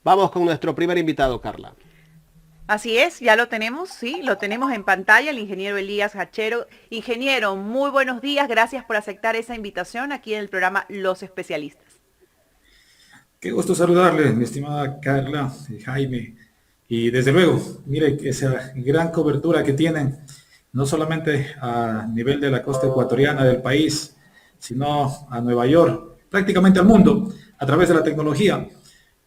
Vamos con nuestro primer invitado, Carla. Así es, ya lo tenemos, sí, lo tenemos en pantalla, el ingeniero Elías Hachero. Ingeniero, muy buenos días, gracias por aceptar esa invitación aquí en el programa Los Especialistas. Qué gusto saludarle, mi estimada Carla y Jaime. Y desde luego, mire que esa gran cobertura que tienen, no solamente a nivel de la costa ecuatoriana del país, sino a Nueva York, prácticamente al mundo, a través de la tecnología.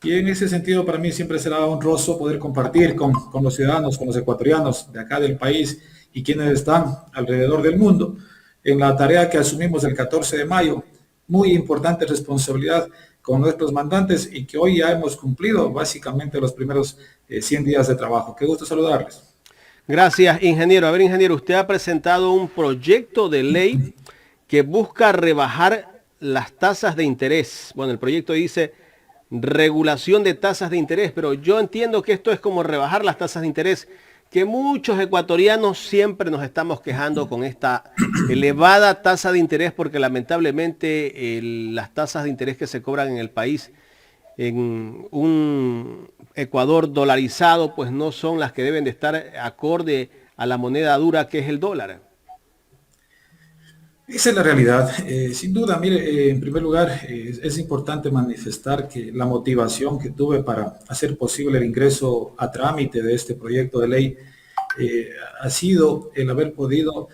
Y en ese sentido, para mí siempre será honroso poder compartir con los ciudadanos, con los ecuatorianos de acá del país y quienes están alrededor del mundo en la tarea que asumimos el 14 de mayo. Muy importante responsabilidad con nuestros mandantes y que hoy ya hemos cumplido básicamente los primeros 100 días de trabajo. Qué gusto saludarles. Gracias, ingeniero. A ver, ingeniero, usted ha presentado un proyecto de ley que busca rebajar las tasas de interés. Bueno, el proyecto dice regulación de tasas de interés, pero yo entiendo que esto es como rebajar las tasas de interés, que muchos ecuatorianos siempre nos estamos quejando con esta elevada tasa de interés, porque lamentablemente las tasas de interés que se cobran en el país, en un Ecuador dolarizado, pues no son las que deben de estar acorde a la moneda dura que es el dólar. Esa es la realidad. Sin duda, mire, en primer lugar, es importante manifestar que la motivación que tuve para hacer posible el ingreso a trámite de este proyecto de ley ha sido el haber podido,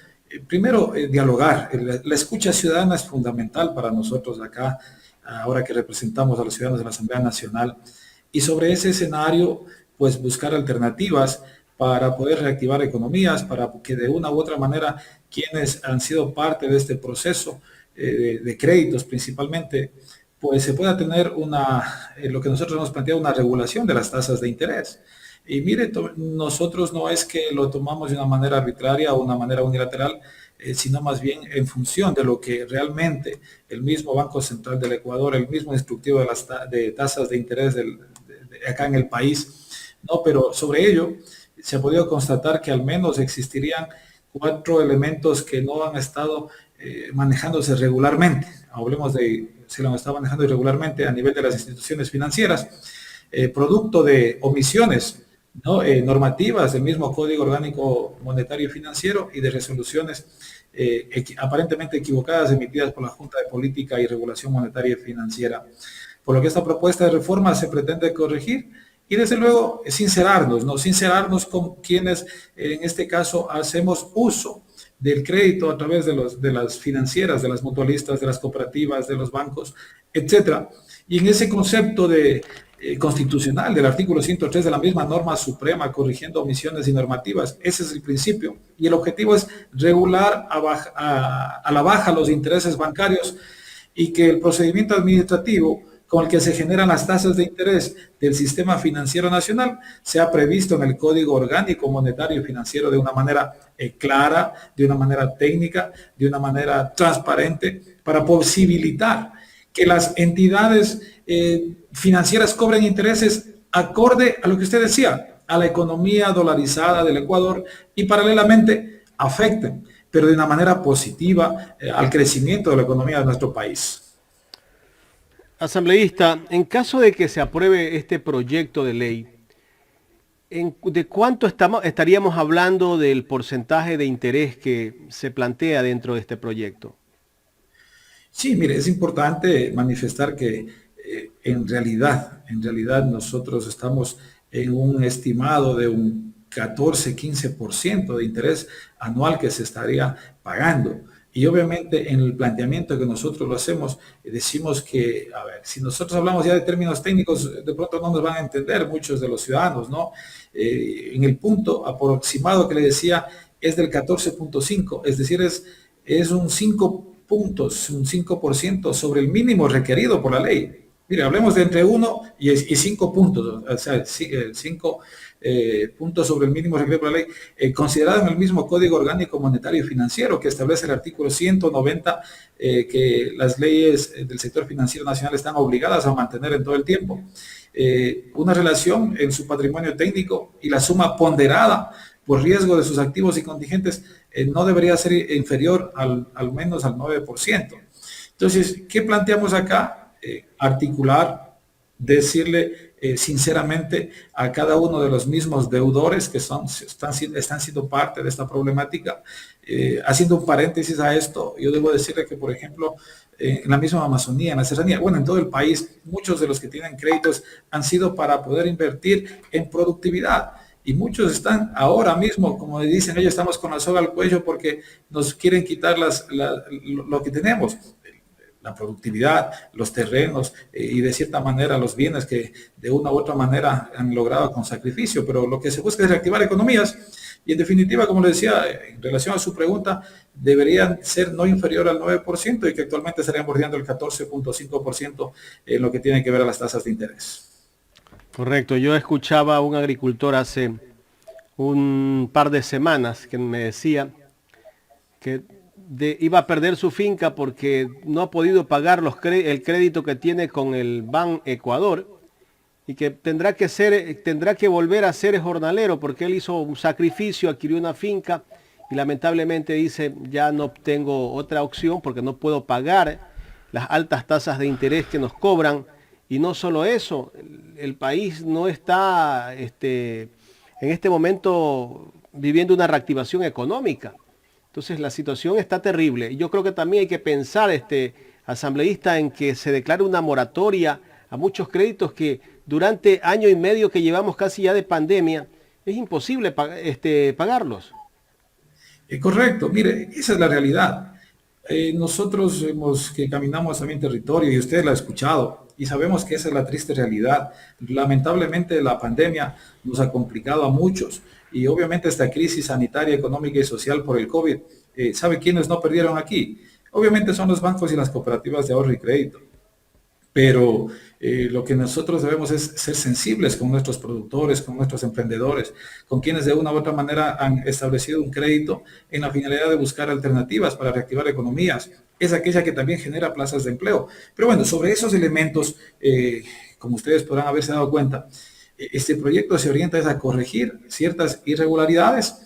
primero, dialogar. La escucha ciudadana es fundamental para nosotros acá, ahora que representamos a los ciudadanos de la Asamblea Nacional. Y sobre ese escenario, pues buscar alternativas para poder reactivar economías, para que de una u otra manera quienes han sido parte de este proceso de créditos principalmente, pues se pueda tener lo que nosotros hemos planteado, una regulación de las tasas de interés. Y mire, nosotros no es que lo tomamos de una manera arbitraria o una manera unilateral, sino más bien en función de lo que realmente el mismo Banco Central del Ecuador, el mismo instructivo de las de tasas de interés de acá en el país, ¿no? Pero sobre ello se ha podido constatar que al menos existirían 4 elementos que no han estado manejándose regularmente. Hablemos de si lo han estado manejando irregularmente a nivel de las instituciones financieras, producto de omisiones, ¿no? Normativas del mismo Código Orgánico Monetario y Financiero y de resoluciones aparentemente equivocadas emitidas por la Junta de Política y Regulación Monetaria y Financiera. Por lo que esta propuesta de reforma se pretende corregir y desde luego sincerarnos, ¿no? Sincerarnos con quienes en este caso hacemos uso del crédito a través de las financieras, de las mutualistas, de las cooperativas, de los bancos, etcétera. Y en ese concepto constitucional del artículo 103 de la misma norma suprema corrigiendo omisiones y normativas, ese es el principio. Y el objetivo es regular a la baja los intereses bancarios y que el procedimiento administrativo con el que se generan las tasas de interés del sistema financiero nacional sea previsto en el Código Orgánico Monetario y Financiero de una manera clara, de una manera técnica, de una manera transparente, para posibilitar que las entidades financieras cobren intereses acorde a lo que usted decía, a la economía dolarizada del Ecuador y paralelamente afecten, pero de una manera positiva, al crecimiento de la economía de nuestro país. Asambleísta, en caso de que se apruebe este proyecto de ley, ¿de cuánto estaríamos hablando del porcentaje de interés que se plantea dentro de este proyecto? Sí, mire, es importante manifestar que en realidad nosotros estamos en un estimado de un 14-15% de interés anual que se estaría pagando. Y obviamente en el planteamiento que nosotros lo hacemos, decimos que, a ver, si nosotros hablamos ya de términos técnicos, de pronto no nos van a entender muchos de los ciudadanos, ¿no? En el punto aproximado que le decía es del 14.5, es decir, es un 5 puntos, un 5% sobre el mínimo requerido por la ley. Mire, hablemos de entre 1 y 5 puntos, o sea, 5 puntos sobre el mínimo requerido por la ley, considerado en el mismo Código Orgánico Monetario y Financiero que establece el artículo 190, que las leyes del sector financiero nacional están obligadas a mantener en todo el tiempo. Una relación en su patrimonio técnico y la suma ponderada por riesgo de sus activos y contingentes no debería ser inferior al menos al 9%. Entonces, ¿qué planteamos acá? Articular, decirle sinceramente a cada uno de los mismos deudores que están siendo parte de esta problemática. Haciendo un paréntesis a esto, yo debo decirle que, por ejemplo, en la misma Amazonía, en la serranía, bueno, en todo el país, muchos de los que tienen créditos han sido para poder invertir en productividad. Y muchos están ahora mismo, como dicen ellos, estamos con la soga al cuello porque nos quieren quitar lo que tenemos, la productividad, los terrenos y de cierta manera los bienes que de una u otra manera han logrado con sacrificio. Pero lo que se busca es reactivar economías y en definitiva, como le decía, en relación a su pregunta, deberían ser no inferior al 9% y que actualmente estarían bordeando el 14.5% en lo que tiene que ver a las tasas de interés. Correcto, yo escuchaba a un agricultor hace un par de semanas que me decía que iba a perder su finca porque no ha podido pagar el crédito que tiene con el Ban Ecuador y que tendrá que volver a ser jornalero porque él hizo un sacrificio, adquirió una finca y lamentablemente dice, ya no tengo otra opción porque no puedo pagar las altas tasas de interés que nos cobran. Y no solo eso, el país no está en este momento viviendo una reactivación económica. Entonces la situación está terrible. Yo creo que también hay que pensar, asambleísta, en que se declare una moratoria a muchos créditos que durante año y medio que llevamos casi ya de pandemia, es imposible pagarlos. Correcto, mire, esa es la realidad. Nosotros que caminamos también territorio y usted lo ha escuchado y sabemos que esa es la triste realidad. Lamentablemente la pandemia nos ha complicado a muchos y obviamente esta crisis sanitaria, económica y social por el COVID, ¿sabe quiénes no perdieron aquí? Obviamente son los bancos y las cooperativas de ahorro y crédito. Pero lo que nosotros debemos es ser sensibles con nuestros productores, con nuestros emprendedores, con quienes de una u otra manera han establecido un crédito en la finalidad de buscar alternativas para reactivar economías. Es aquella que también genera plazas de empleo. Pero bueno, sobre esos elementos, como ustedes podrán haberse dado cuenta, este proyecto se orienta a corregir ciertas irregularidades,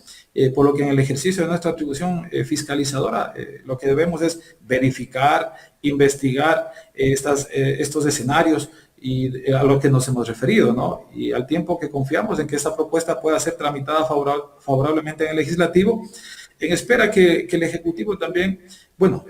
por lo que en el ejercicio de nuestra atribución fiscalizadora, lo que debemos es verificar, investigar estos escenarios y a lo que nos hemos referido, ¿no? Y al tiempo que confiamos en que esta propuesta pueda ser tramitada favorablemente en el legislativo, en espera que el Ejecutivo también, bueno,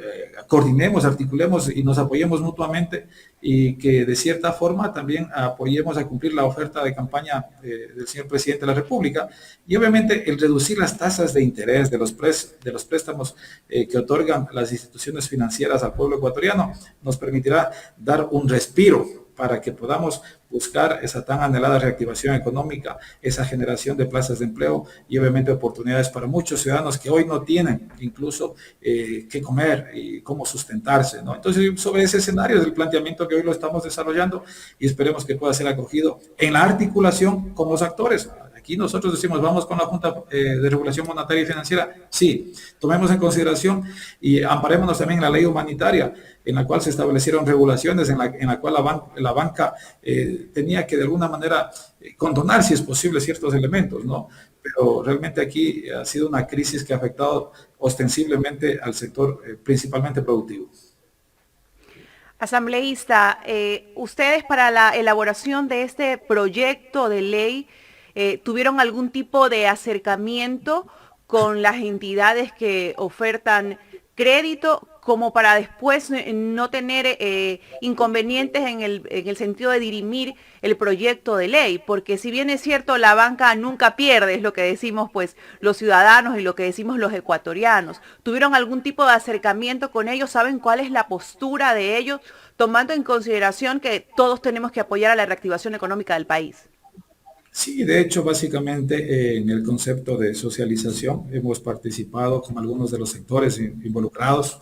coordinemos, articulemos y nos apoyemos mutuamente y que de cierta forma también apoyemos a cumplir la oferta de campaña del señor presidente de la República y obviamente el reducir las tasas de interés de los préstamos que otorgan las instituciones financieras al pueblo ecuatoriano nos permitirá dar un respiro para que podamos buscar esa tan anhelada reactivación económica, esa generación de plazas de empleo y obviamente oportunidades para muchos ciudadanos que hoy no tienen incluso qué comer y cómo sustentarse, ¿no? Entonces, sobre ese escenario es el planteamiento que hoy lo estamos desarrollando y esperemos que pueda ser acogido en la articulación con los actores. Aquí nosotros decimos, vamos con la Junta de Regulación Monetaria y Financiera. Sí, tomemos en consideración y amparémonos también en la ley humanitaria, en la cual se establecieron regulaciones, en la cual la banca tenía que de alguna manera condonar, si es posible, ciertos elementos, ¿no? Pero realmente aquí ha sido una crisis que ha afectado ostensiblemente al sector principalmente productivo. Asambleísta, ustedes para la elaboración de este proyecto de ley, ¿tuvieron algún tipo de acercamiento con las entidades que ofertan crédito como para después no tener inconvenientes en el sentido de dirimir el proyecto de ley? Porque si bien es cierto, la banca nunca pierde, es lo que decimos pues los ciudadanos y lo que decimos los ecuatorianos. ¿Tuvieron algún tipo de acercamiento con ellos? ¿Saben cuál es la postura de ellos, tomando en consideración que todos tenemos que apoyar a la reactivación económica del país? Sí, de hecho, básicamente en el concepto de socialización hemos participado con algunos de los sectores involucrados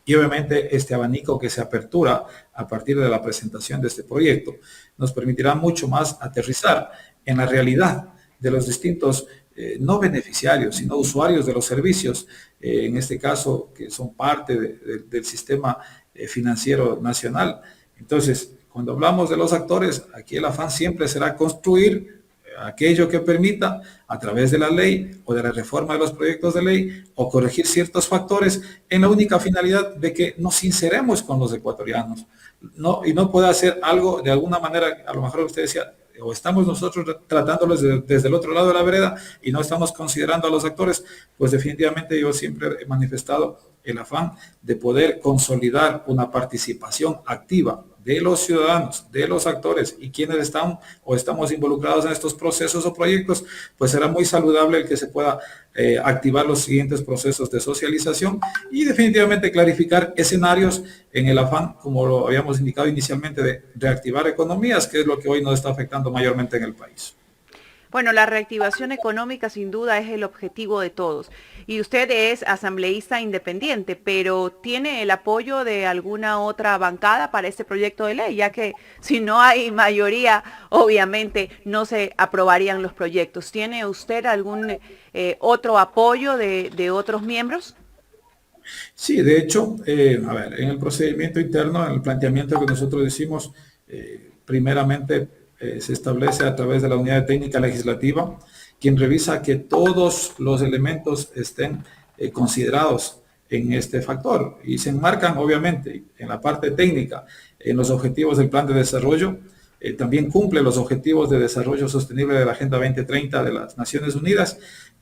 y obviamente este abanico que se apertura a partir de la presentación de este proyecto nos permitirá mucho más aterrizar en la realidad de los distintos no beneficiarios, sino usuarios de los servicios, en este caso que son parte del sistema financiero nacional. Entonces, cuando hablamos de los actores, aquí el afán siempre será construir aquello que permita, a través de la ley o de la reforma de los proyectos de ley, o corregir ciertos factores en la única finalidad de que nos sinceremos con los ecuatorianos. Y no puede hacer algo de alguna manera, a lo mejor usted decía, o estamos nosotros tratándolos desde el otro lado de la vereda y no estamos considerando a los actores, pues definitivamente yo siempre he manifestado el afán de poder consolidar una participación activa de los ciudadanos, de los actores y quienes están o estamos involucrados en estos procesos o proyectos, pues será muy saludable el que se pueda activar los siguientes procesos de socialización y definitivamente clarificar escenarios en el afán, como lo habíamos indicado inicialmente, de reactivar economías, que es lo que hoy nos está afectando mayormente en el país. Bueno, la reactivación económica sin duda es el objetivo de todos. Y usted es asambleísta independiente, pero ¿tiene el apoyo de alguna otra bancada para este proyecto de ley? Ya que si no hay mayoría, obviamente no se aprobarían los proyectos. ¿Tiene usted algún otro apoyo de otros miembros? Sí, de hecho, a ver, en el procedimiento interno, en el planteamiento que nosotros decimos, primeramente se establece a través de la unidad técnica legislativa, quien revisa que todos los elementos estén considerados en este factor y se enmarcan obviamente en la parte técnica, en los objetivos del plan de desarrollo, también cumple los objetivos de desarrollo sostenible de la Agenda 2030 de las Naciones Unidas.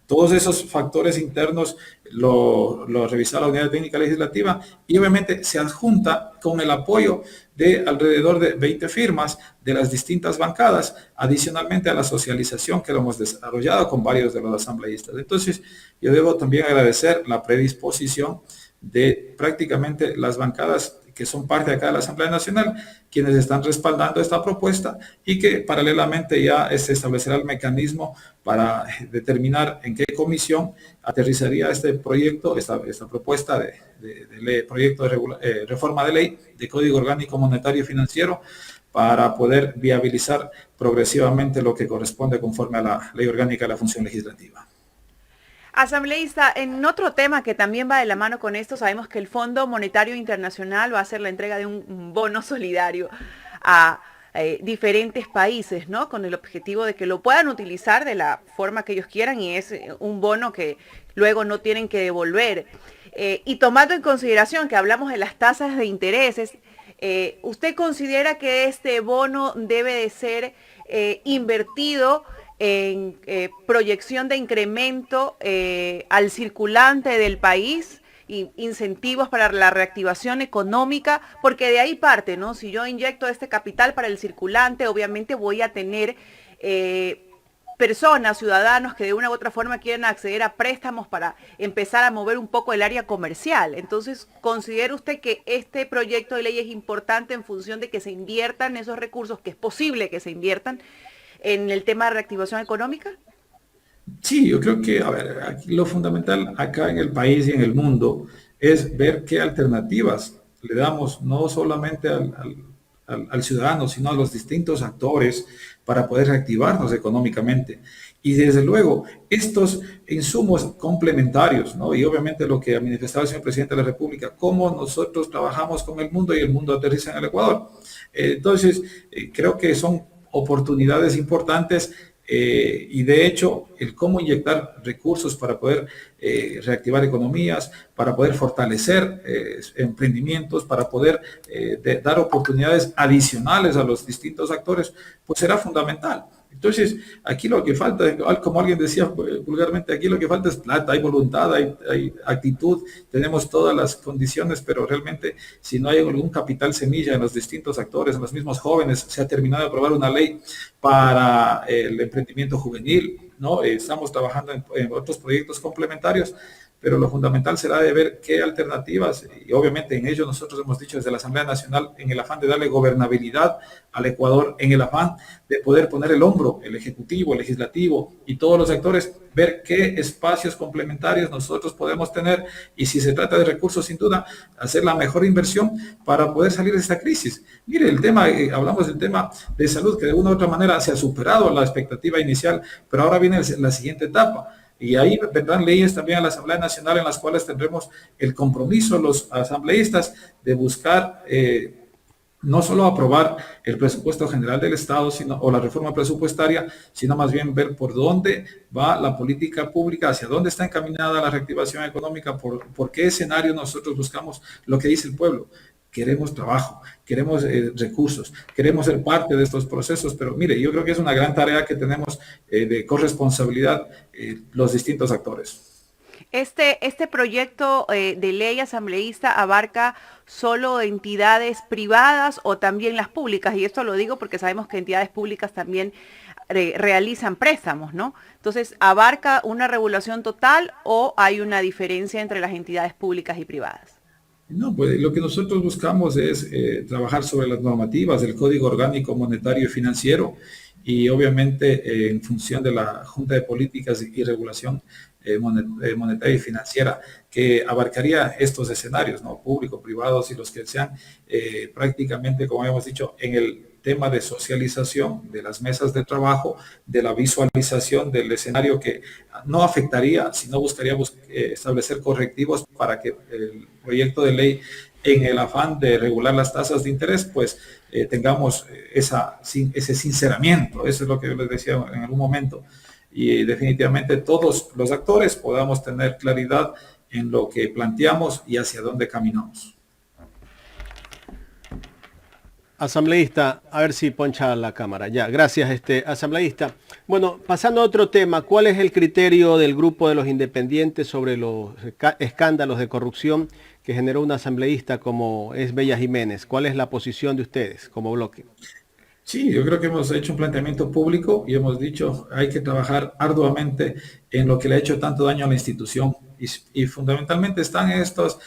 Todos esos factores internos lo revisa la unidad técnica legislativa y obviamente se adjunta con el apoyo de alrededor de 20 firmas de las distintas bancadas, adicionalmente a la socialización que lo hemos desarrollado con varios de los asambleístas. Entonces, yo debo también agradecer la predisposición de prácticamente las bancadas que son parte acá de la Asamblea Nacional, quienes están respaldando esta propuesta y que paralelamente ya se establecerá el mecanismo para determinar en qué comisión aterrizaría este proyecto, esta propuesta de ley, proyecto de reforma de ley de Código Orgánico Monetario y Financiero para poder viabilizar progresivamente lo que corresponde conforme a la Ley Orgánica de la Función Legislativa. Asambleísta, en otro tema que también va de la mano con esto, sabemos que el Fondo Monetario Internacional va a hacer la entrega de un bono solidario a diferentes países, ¿no? Con el objetivo de que lo puedan utilizar de la forma que ellos quieran y es un bono que luego no tienen que devolver. Y tomando en consideración que hablamos de las tasas de intereses, ¿usted considera que este bono debe de ser invertido en proyección de incremento al circulante del país y incentivos para la reactivación económica? Porque de ahí parte, ¿no? Si yo inyecto este capital para el circulante, obviamente voy a tener personas, ciudadanos que de una u otra forma quieren acceder a préstamos para empezar a mover un poco el área comercial. Entonces, ¿considera usted que este proyecto de ley es importante en función de que se inviertan esos recursos, que es posible que se inviertan en el tema de reactivación económica? Sí, yo creo que, a ver, aquí lo fundamental acá en el país y en el mundo es ver qué alternativas le damos no solamente al ciudadano, sino a los distintos actores para poder reactivarnos económicamente. Y desde luego, estos insumos complementarios, ¿no? Y obviamente lo que ha manifestado el señor presidente de la República, cómo nosotros trabajamos con el mundo y el mundo aterriza en el Ecuador. Entonces, creo que son oportunidades importantes y de hecho el cómo inyectar recursos para poder reactivar economías, para poder fortalecer emprendimientos, para poder dar oportunidades adicionales a los distintos actores, pues será fundamental. Entonces, aquí lo que falta, como alguien decía vulgarmente, aquí lo que falta es plata, hay voluntad, hay actitud, tenemos todas las condiciones, pero realmente si no hay algún capital semilla en los distintos actores, en los mismos jóvenes, se ha terminado de aprobar una ley para el emprendimiento juvenil, ¿no? Estamos trabajando en otros proyectos complementarios, pero lo fundamental será de ver qué alternativas, y obviamente en ello nosotros hemos dicho desde la Asamblea Nacional, en el afán de darle gobernabilidad al Ecuador, en el afán de poder poner el hombro, el Ejecutivo, el Legislativo y todos los sectores, ver qué espacios complementarios nosotros podemos tener y si se trata de recursos, sin duda, hacer la mejor inversión para poder salir de esta crisis. Mire, el tema, hablamos del tema de salud, que de una u otra manera se ha superado la expectativa inicial, pero ahora viene la siguiente etapa. Y ahí vendrán leyes también a la Asamblea Nacional en las cuales tendremos el compromiso, los asambleístas, de buscar no solo aprobar el presupuesto general del Estado o la reforma presupuestaria, sino más bien ver por dónde va la política pública, hacia dónde está encaminada la reactivación económica, por qué escenario nosotros buscamos lo que dice el pueblo. queremos trabajo, queremos recursos, queremos ser parte de estos procesos, pero mire, yo creo que es una gran tarea que tenemos de corresponsabilidad los distintos actores. Este proyecto de ley asambleísta abarca solo entidades privadas o también las públicas, y esto lo digo porque sabemos que entidades públicas también realizan préstamos, ¿no? Entonces, ¿abarca una regulación total o hay una diferencia entre las entidades públicas y privadas? No, pues lo que nosotros buscamos es trabajar sobre las normativas del Código Orgánico Monetario y Financiero y obviamente en función de la Junta de Políticas y Regulación Monetaria y Financiera, que abarcaría estos escenarios, ¿no? Públicos, privados y los que sean prácticamente, como habíamos dicho, en el tema de socialización de las mesas de trabajo, de la visualización del escenario que no afectaría, sino buscaríamos establecer correctivos para que el proyecto de ley, en el afán de regular las tasas de interés, pues tengamos ese sinceramiento. Eso es lo que yo les decía en algún momento. Y definitivamente todos los actores podamos tener claridad en lo que planteamos y hacia dónde caminamos. Asambleísta, a ver si poncha la cámara. Ya, gracias, asambleísta. Bueno, pasando a otro tema, ¿cuál es el criterio del grupo de los independientes sobre los escándalos de corrupción que generó una asambleísta como es Bella Jiménez? ¿Cuál es la posición de ustedes como bloque? Sí, yo creo que hemos hecho un planteamiento público y hemos dicho hay que trabajar arduamente en lo que le ha hecho tanto daño a la institución y fundamentalmente están en estos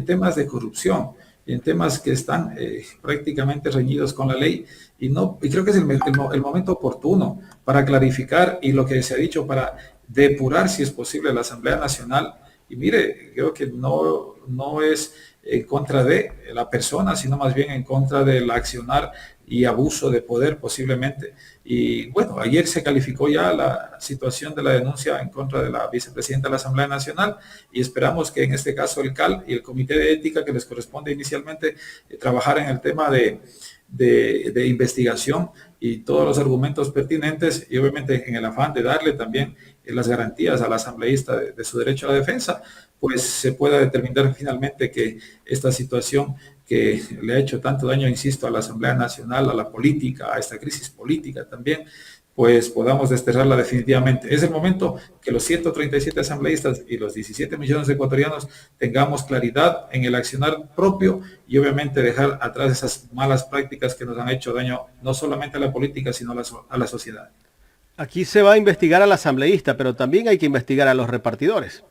temas de corrupción, en temas que están prácticamente reñidos con la ley y creo que es el momento oportuno para clarificar y lo que se ha dicho para depurar si es posible la Asamblea Nacional. Y mire, creo que no es en contra de la persona, sino más bien en contra del accionar y abuso de poder posiblemente. Y bueno, ayer se calificó ya la situación de la denuncia en contra de la vicepresidenta de la Asamblea Nacional y esperamos que en este caso el CAL y el Comité de Ética que les corresponde inicialmente trabajar en el tema de investigación y todos los argumentos pertinentes y obviamente en el afán de darle también las garantías al asambleísta de su derecho a la defensa, pues se pueda determinar finalmente que esta situación que le ha hecho tanto daño, insisto, a la Asamblea Nacional, a la política, a esta crisis política también, pues podamos desterrarla definitivamente. Es el momento que los 137 asambleístas y los 17 millones de ecuatorianos tengamos claridad en el accionar propio y obviamente dejar atrás esas malas prácticas que nos han hecho daño no solamente a la política, sino a la sociedad. Aquí se va a investigar al asambleísta, pero también hay que investigar a los repartidores.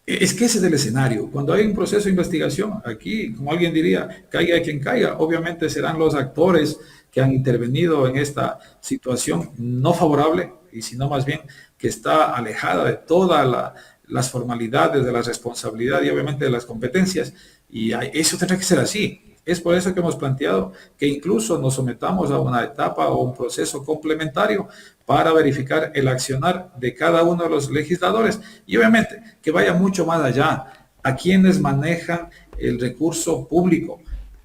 Es que ese es el escenario. Cuando hay un proceso de investigación, aquí, como alguien diría, caiga quien caiga, obviamente serán los actores que han intervenido en esta situación no favorable, y sino más bien que está alejada de todas las formalidades, de la responsabilidad y obviamente de las competencias. Y eso tendrá que ser así. Es por eso que hemos planteado que incluso nos sometamos a una etapa o un proceso complementario para verificar el accionar de cada uno de los legisladores y obviamente que vaya mucho más allá a quienes manejan el recurso público.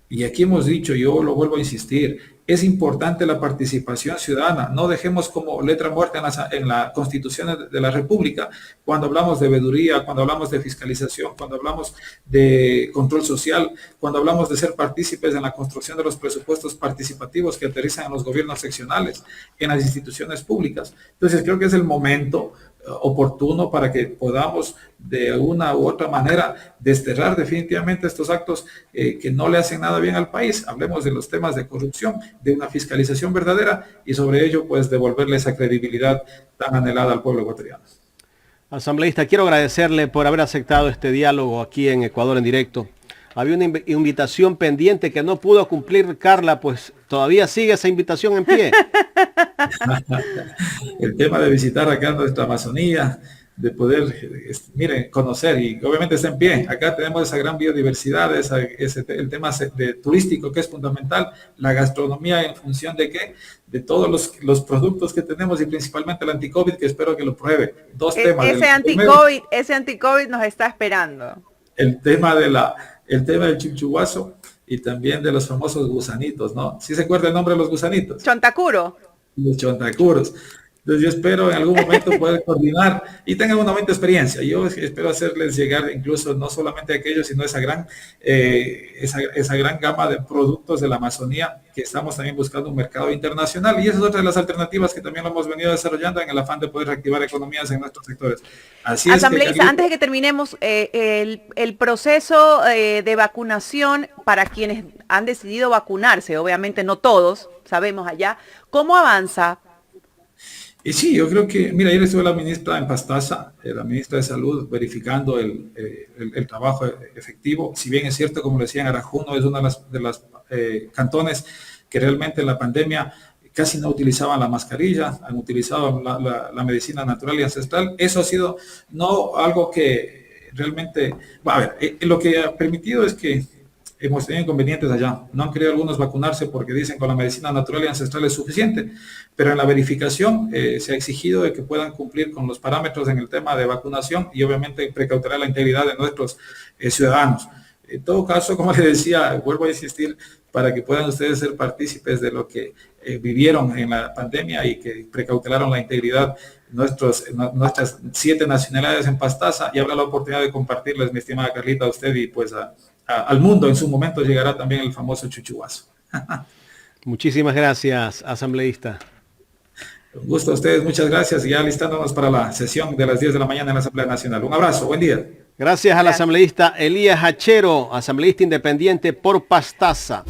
Y aquí hemos dicho, yo lo vuelvo a insistir, es importante la participación ciudadana. No dejemos como letra muerta en la Constitución de la República cuando hablamos de veeduría, cuando hablamos de fiscalización, cuando hablamos de control social, cuando hablamos de ser partícipes en la construcción de los presupuestos participativos que aterrizan en los gobiernos seccionales, en las instituciones públicas. Entonces creo que es el momento oportuno para que podamos de una u otra manera desterrar definitivamente estos actos que no le hacen nada bien al país. Hablemos de los temas de corrupción, de una fiscalización verdadera y sobre ello pues devolverle esa credibilidad tan anhelada al pueblo ecuatoriano. Asambleísta, quiero agradecerle por haber aceptado este diálogo aquí en Ecuador en Directo. Había una invitación pendiente que no pudo cumplir Carla, pues todavía sigue esa invitación en pie. El tema de visitar acá nuestra Amazonía, de poder, miren, conocer y obviamente está en pie. Acá tenemos esa gran biodiversidad, el tema turístico que es fundamental, la gastronomía en función de qué, de todos los productos que tenemos y principalmente el anti-COVID que espero que lo pruebe. Dos temas. Ese anti-COVID nos está esperando. El tema del chimchuguazo y también de los famosos gusanitos, ¿no? ¿Sí se acuerda el nombre de los gusanitos? Chontacuro. Los chontacuros. Entonces yo espero en algún momento poder coordinar y tengan una buena experiencia. Yo espero hacerles llegar incluso no solamente aquellos, sino esa gran gama de productos de la Amazonía, que estamos también buscando un mercado internacional. Y esa es otra de las alternativas que también lo hemos venido desarrollando en el afán de poder reactivar economías en nuestros sectores. Así Asambleísta, es que, antes de que terminemos, el proceso de vacunación para quienes han decidido vacunarse, obviamente no todos, sabemos allá, ¿cómo avanza? Y sí, yo creo que, mira, ayer estuvo la ministra en Pastaza, la ministra de Salud, verificando el trabajo efectivo. Si bien es cierto, como decían, Arajuno es uno de los cantones que realmente en la pandemia casi no utilizaban la mascarilla, han utilizado la medicina natural y ancestral. Eso ha sido no algo que realmente, a ver, lo que ha permitido es que hemos tenido inconvenientes allá. No han querido algunos vacunarse porque dicen con la medicina natural y ancestral es suficiente, pero en la verificación se ha exigido de que puedan cumplir con los parámetros en el tema de vacunación y obviamente precautelar la integridad de nuestros ciudadanos. En todo caso, como les decía, vuelvo a insistir, para que puedan ustedes ser partícipes de lo que vivieron en la pandemia y que precautelaron la integridad nuestras 7 nacionalidades en Pastaza, y habrá la oportunidad de compartirles, mi estimada Carlita, a usted y pues al mundo. En su momento llegará también el famoso chuchuazo. Muchísimas gracias, asambleísta. Un gusto a ustedes, muchas gracias, y ya listándonos para la sesión de las 10 de la mañana en la Asamblea Nacional. Un abrazo, buen día. Gracias al asambleísta Elías Hachero, asambleísta independiente por Pastaza.